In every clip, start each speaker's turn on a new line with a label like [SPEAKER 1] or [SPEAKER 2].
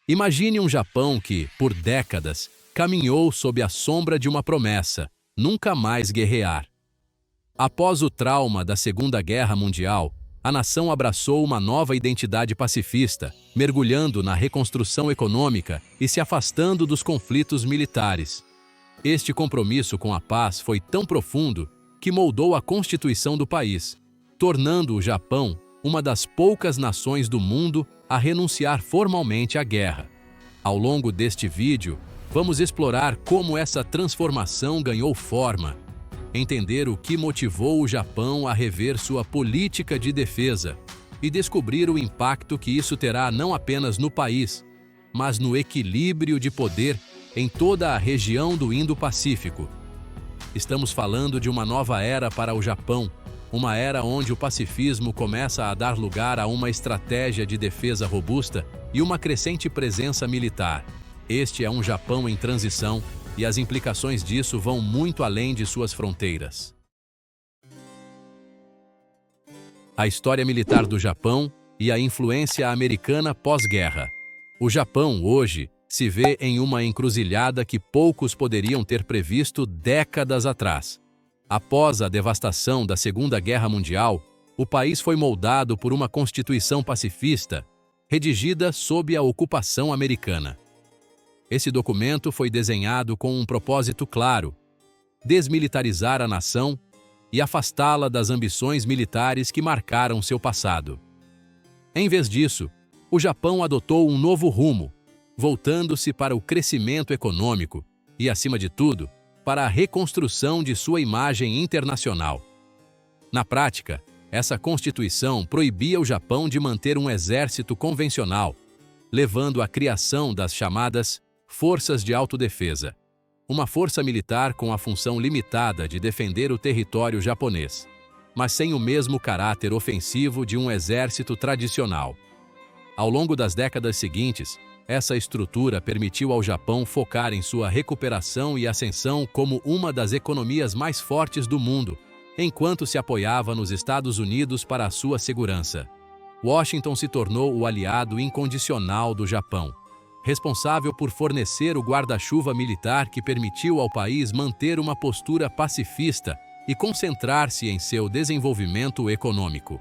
[SPEAKER 1] Imagine um Japão que, por décadas, caminhou sob a sombra de uma promessa: nunca mais guerrear. Após o trauma da Segunda Guerra Mundial, a nação abraçou uma nova identidade pacifista, mergulhando na reconstrução econômica e se afastando dos conflitos militares. Este compromisso com a paz foi tão profundo que moldou a Constituição do país, tornando o Japão uma das poucas nações do mundo a renunciar formalmente à guerra. Ao longo deste vídeo, vamos explorar como essa transformação ganhou forma, entender o que motivou o Japão a rever sua política de defesa e descobrir o impacto que isso terá não apenas no país, mas no equilíbrio de poder em toda a região do Indo-Pacífico. Estamos falando de uma nova era para o Japão, uma era onde o pacifismo começa a dar lugar a uma estratégia de defesa robusta e uma crescente presença militar. Este é um Japão em transição e as implicações disso vão muito além de suas fronteiras. A história militar do Japão e a influência americana pós-guerra. O Japão, hoje, se vê em uma encruzilhada que poucos poderiam ter previsto décadas atrás. Após a devastação da Segunda Guerra Mundial, o país foi moldado por uma constituição pacifista, redigida sob a ocupação americana. Esse documento foi desenhado com um propósito claro: desmilitarizar a nação e afastá-la das ambições militares que marcaram seu passado. Em vez disso, o Japão adotou um novo rumo, voltando-se para o crescimento econômico e, acima de tudo, para a reconstrução de sua imagem internacional. Na prática, essa Constituição proibia o Japão de manter um exército convencional, levando à criação das chamadas Forças de Autodefesa, uma força militar com a função limitada de defender o território japonês, mas sem o mesmo caráter ofensivo de um exército tradicional. Ao longo das décadas seguintes, essa estrutura permitiu ao Japão focar em sua recuperação e ascensão como uma das economias mais fortes do mundo, enquanto se apoiava nos Estados Unidos para a sua segurança. Washington se tornou o aliado incondicional do Japão, responsável por fornecer o guarda-chuva militar que permitiu ao país manter uma postura pacifista e concentrar-se em seu desenvolvimento econômico.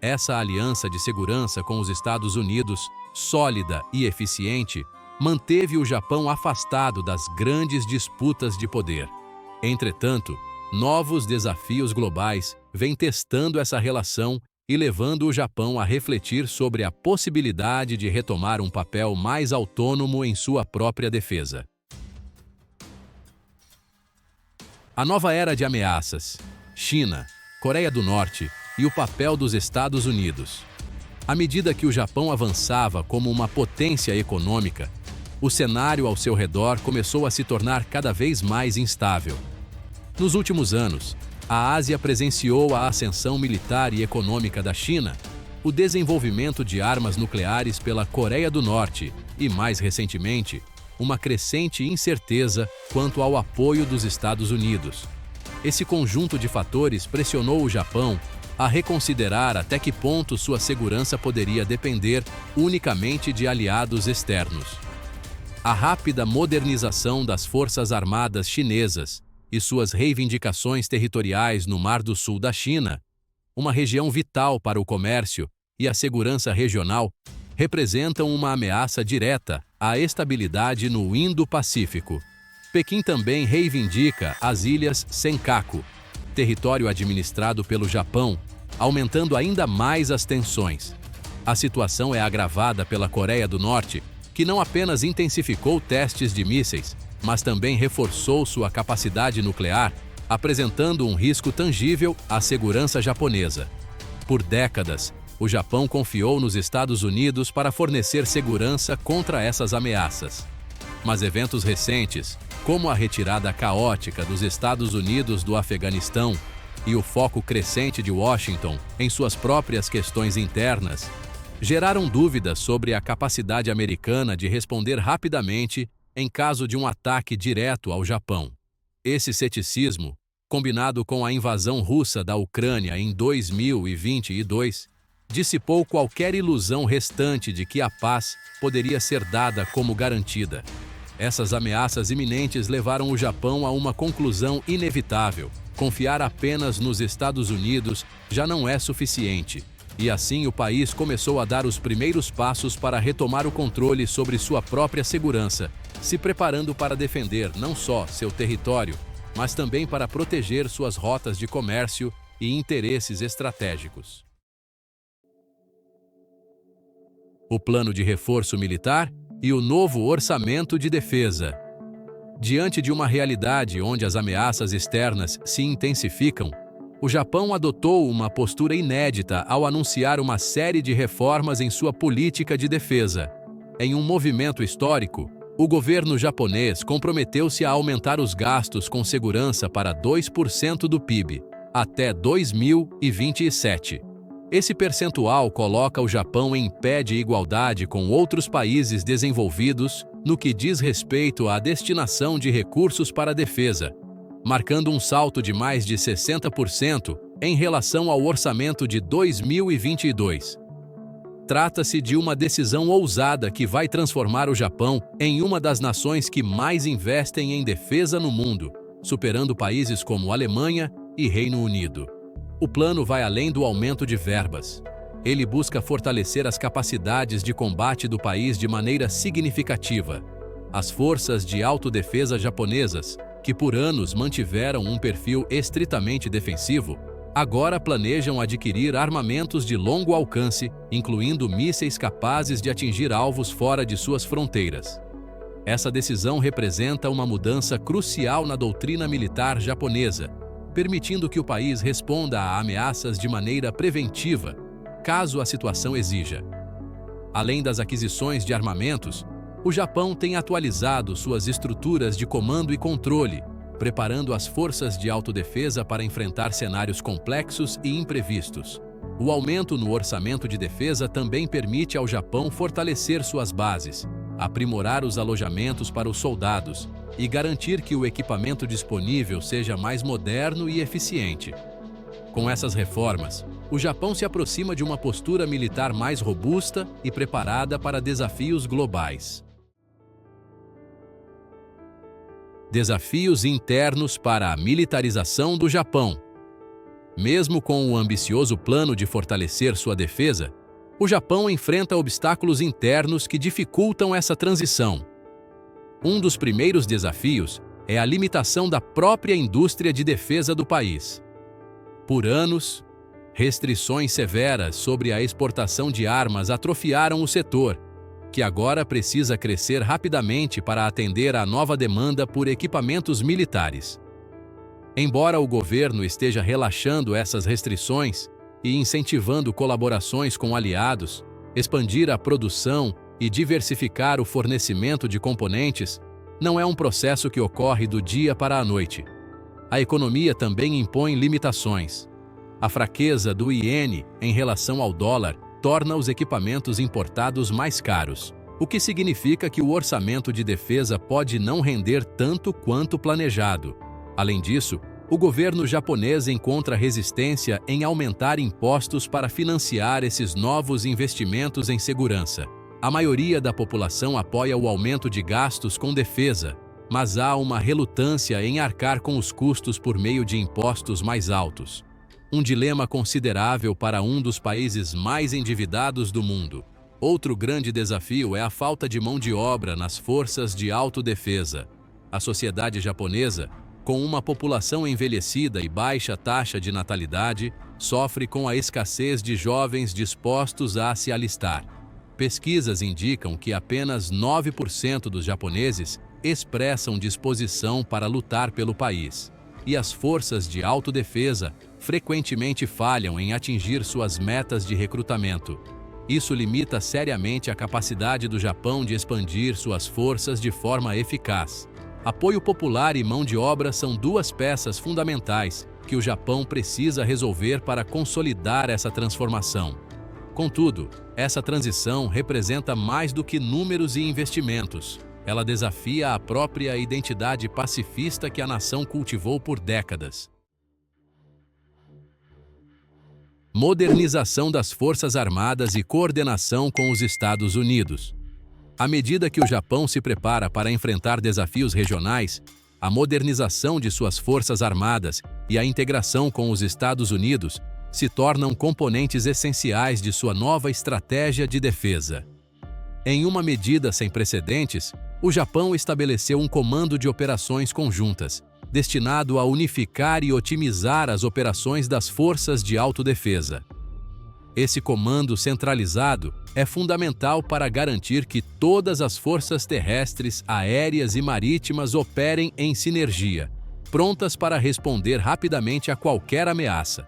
[SPEAKER 1] Essa aliança de segurança com os Estados Unidos, sólida e eficiente, manteve o Japão afastado das grandes disputas de poder. Entretanto, novos desafios globais vêm testando essa relação e levando o Japão a refletir sobre a possibilidade de retomar um papel mais autônomo em sua própria defesa. A nova era de ameaças: China, Coreia do Norte e o papel dos Estados Unidos. À medida que o Japão avançava como uma potência econômica, o cenário ao seu redor começou a se tornar cada vez mais instável. Nos últimos anos, a Ásia presenciou a ascensão militar e econômica da China, o desenvolvimento de armas nucleares pela Coreia do Norte e, mais recentemente, uma crescente incerteza quanto ao apoio dos Estados Unidos. Esse conjunto de fatores pressionou o Japão a reconsiderar até que ponto sua segurança poderia depender unicamente de aliados externos. A rápida modernização das Forças Armadas chinesas e suas reivindicações territoriais no Mar do Sul da China, uma região vital para o comércio e a segurança regional, representam uma ameaça direta à estabilidade no Indo-Pacífico. Pequim também reivindica as Ilhas Senkaku, território administrado pelo Japão, aumentando ainda mais as tensões. A situação é agravada pela Coreia do Norte, que não apenas intensificou testes de mísseis, mas também reforçou sua capacidade nuclear, apresentando um risco tangível à segurança japonesa. Por décadas, o Japão confiou nos Estados Unidos para fornecer segurança contra essas ameaças. Mas eventos recentes, como a retirada caótica dos Estados Unidos do Afeganistão e o foco crescente de Washington em suas próprias questões internas, geraram dúvidas sobre a capacidade americana de responder rapidamente em caso de um ataque direto ao Japão. Esse ceticismo, combinado com a invasão russa da Ucrânia em 2022, dissipou qualquer ilusão restante de que a paz poderia ser dada como garantida. Essas ameaças iminentes levaram o Japão a uma conclusão inevitável: confiar apenas nos Estados Unidos já não é suficiente. E assim o país começou a dar os primeiros passos para retomar o controle sobre sua própria segurança, se preparando para defender não só seu território, mas também para proteger suas rotas de comércio e interesses estratégicos. O plano de reforço militar e o novo orçamento de defesa. Diante de uma realidade onde as ameaças externas se intensificam, o Japão adotou uma postura inédita ao anunciar uma série de reformas em sua política de defesa. Em um movimento histórico, o governo japonês comprometeu-se a aumentar os gastos com segurança para 2% do PIB, até 2027. Esse percentual coloca o Japão em pé de igualdade com outros países desenvolvidos no que diz respeito à destinação de recursos para a defesa, marcando um salto de mais de 60% em relação ao orçamento de 2022. Trata-se de uma decisão ousada que vai transformar o Japão em uma das nações que mais investem em defesa no mundo, superando países como Alemanha e Reino Unido. O plano vai além do aumento de verbas. Ele busca fortalecer as capacidades de combate do país de maneira significativa. As forças de autodefesa japonesas, que por anos mantiveram um perfil estritamente defensivo, agora planejam adquirir armamentos de longo alcance, incluindo mísseis capazes de atingir alvos fora de suas fronteiras. Essa decisão representa uma mudança crucial na doutrina militar japonesa, permitindo que o país responda a ameaças de maneira preventiva, caso a situação exija. Além das aquisições de armamentos, o Japão tem atualizado suas estruturas de comando e controle, preparando as forças de autodefesa para enfrentar cenários complexos e imprevistos. O aumento no orçamento de defesa também permite ao Japão fortalecer suas bases, aprimorar os alojamentos para os soldados e garantir que o equipamento disponível seja mais moderno e eficiente. Com essas reformas, o Japão se aproxima de uma postura militar mais robusta e preparada para desafios globais. Desafios internos para a militarização do Japão. Mesmo com o ambicioso plano de fortalecer sua defesa, o Japão enfrenta obstáculos internos que dificultam essa transição. Um dos primeiros desafios é a limitação da própria indústria de defesa do país. Por anos, restrições severas sobre a exportação de armas atrofiaram o setor, que agora precisa crescer rapidamente para atender à nova demanda por equipamentos militares. Embora o governo esteja relaxando essas restrições e incentivando colaborações com aliados, expandir a produção e diversificar o fornecimento de componentes não é um processo que ocorre do dia para a noite. A economia também impõe limitações. A fraqueza do iene em relação ao dólar torna os equipamentos importados mais caros, o que significa que o orçamento de defesa pode não render tanto quanto planejado. Além disso, o governo japonês encontra resistência em aumentar impostos para financiar esses novos investimentos em segurança. A maioria da população apoia o aumento de gastos com defesa, mas há uma relutância em arcar com os custos por meio de impostos mais altos. Um dilema considerável para um dos países mais endividados do mundo. Outro grande desafio é a falta de mão de obra nas forças de autodefesa. A sociedade japonesa, com uma população envelhecida e baixa taxa de natalidade, sofre com a escassez de jovens dispostos a se alistar. Pesquisas indicam que apenas 9% dos japoneses expressam disposição para lutar pelo país, e as forças de autodefesa frequentemente falham em atingir suas metas de recrutamento. Isso limita seriamente a capacidade do Japão de expandir suas forças de forma eficaz. Apoio popular e mão de obra são duas peças fundamentais que o Japão precisa resolver para consolidar essa transformação. Contudo, essa transição representa mais do que números e investimentos. Ela desafia a própria identidade pacifista que a nação cultivou por décadas. Modernização das Forças Armadas e coordenação com os Estados Unidos. À medida que o Japão se prepara para enfrentar desafios regionais, a modernização de suas forças armadas e a integração com os Estados Unidos se tornam componentes essenciais de sua nova estratégia de defesa. Em uma medida sem precedentes, o Japão estabeleceu um comando de operações conjuntas, destinado a unificar e otimizar as operações das forças de autodefesa. Esse comando centralizado é fundamental para garantir que todas as forças terrestres, aéreas e marítimas operem em sinergia, prontas para responder rapidamente a qualquer ameaça.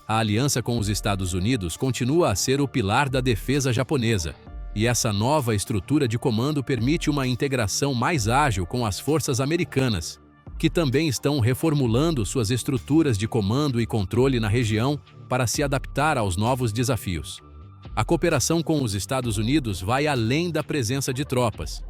[SPEAKER 1] A aliança com os Estados Unidos continua a ser o pilar da defesa japonesa, e essa nova estrutura de comando permite uma integração mais ágil com as forças americanas, que também estão reformulando suas estruturas de comando e controle na região para se adaptar aos novos desafios. A cooperação com os Estados Unidos vai além da presença de tropas.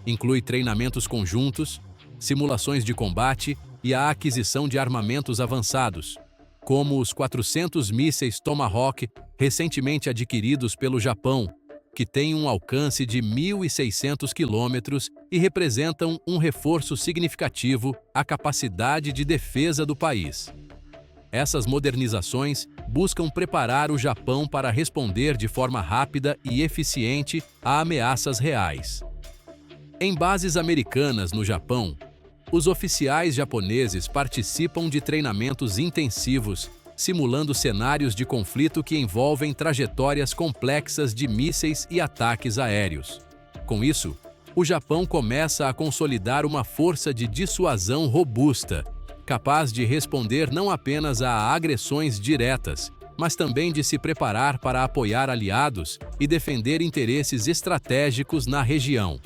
[SPEAKER 1] Inclui treinamentos conjuntos, simulações de combate e a aquisição de armamentos avançados, como os 400 mísseis Tomahawk recentemente adquiridos pelo Japão, que têm um alcance de 1.600 quilômetros e representam um reforço significativo à capacidade de defesa do país. Essas modernizações buscam preparar o Japão para responder de forma rápida e eficiente a ameaças reais. Em bases americanas no Japão, os oficiais japoneses participam de treinamentos intensivos, simulando cenários de conflito que envolvem trajetórias complexas de mísseis e ataques aéreos. Com isso, o Japão começa a consolidar uma força de dissuasão robusta, capaz de responder não apenas a agressões diretas, mas também de se preparar para apoiar aliados e defender interesses estratégicos na região.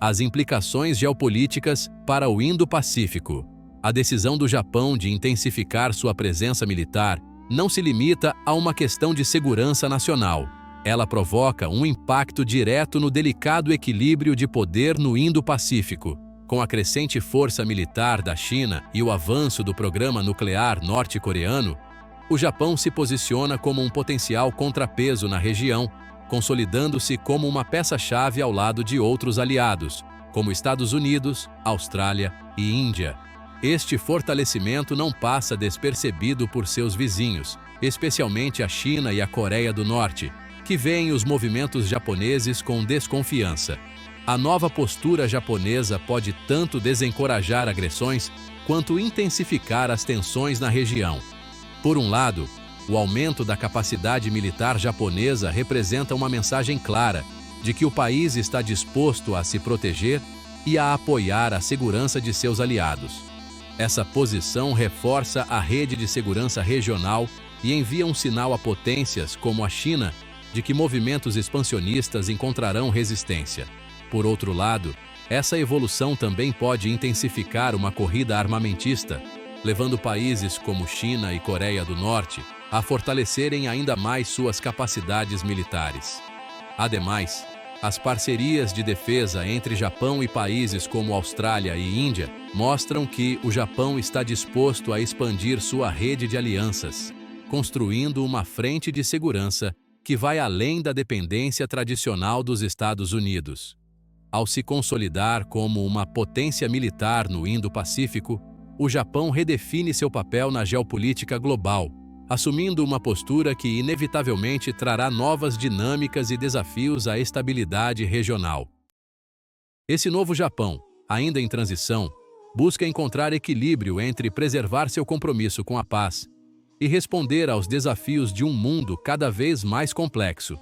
[SPEAKER 1] As implicações geopolíticas para o Indo-Pacífico. A decisão do Japão de intensificar sua presença militar não se limita a uma questão de segurança nacional. Ela provoca um impacto direto no delicado equilíbrio de poder no Indo-Pacífico. Com a crescente força militar da China e o avanço do programa nuclear norte-coreano, o Japão se posiciona como um potencial contrapeso na região, consolidando-se como uma peça-chave ao lado de outros aliados, como Estados Unidos, Austrália e Índia. Este fortalecimento não passa despercebido por seus vizinhos, especialmente a China e a Coreia do Norte, que veem os movimentos japoneses com desconfiança. A nova postura japonesa pode tanto desencorajar agressões quanto intensificar as tensões na região. Por um lado, o aumento da capacidade militar japonesa representa uma mensagem clara de que o país está disposto a se proteger e a apoiar a segurança de seus aliados. Essa posição reforça a rede de segurança regional e envia um sinal a potências como a China de que movimentos expansionistas encontrarão resistência. Por outro lado, essa evolução também pode intensificar uma corrida armamentista, levando países como China e Coreia do Norte a fortalecerem ainda mais suas capacidades militares. Ademais, as parcerias de defesa entre Japão e países como Austrália e Índia mostram que o Japão está disposto a expandir sua rede de alianças, construindo uma frente de segurança que vai além da dependência tradicional dos Estados Unidos. Ao se consolidar como uma potência militar no Indo-Pacífico, o Japão redefine seu papel na geopolítica global, assumindo uma postura que inevitavelmente trará novas dinâmicas e desafios à estabilidade regional. Esse novo Japão, ainda em transição, busca encontrar equilíbrio entre preservar seu compromisso com a paz e responder aos desafios de um mundo cada vez mais complexo.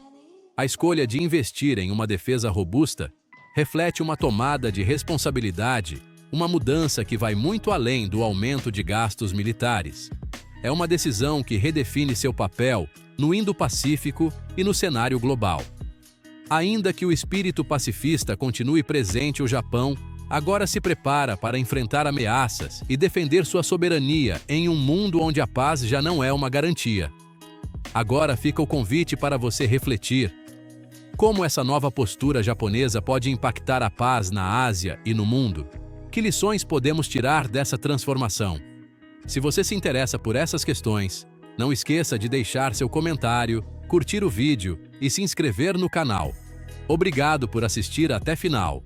[SPEAKER 1] A escolha de investir em uma defesa robusta reflete uma tomada de responsabilidade, uma mudança que vai muito além do aumento de gastos militares. É uma decisão que redefine seu papel no Indo-Pacífico e no cenário global. Ainda que o espírito pacifista continue presente, o Japão agora se prepara para enfrentar ameaças e defender sua soberania em um mundo onde a paz já não é uma garantia. Agora fica o convite para você refletir. Como essa nova postura japonesa pode impactar a paz na Ásia e no mundo? Que lições podemos tirar dessa transformação? Se você se interessa por essas questões, não esqueça de deixar seu comentário, curtir o vídeo e se inscrever no canal. Obrigado por assistir até final.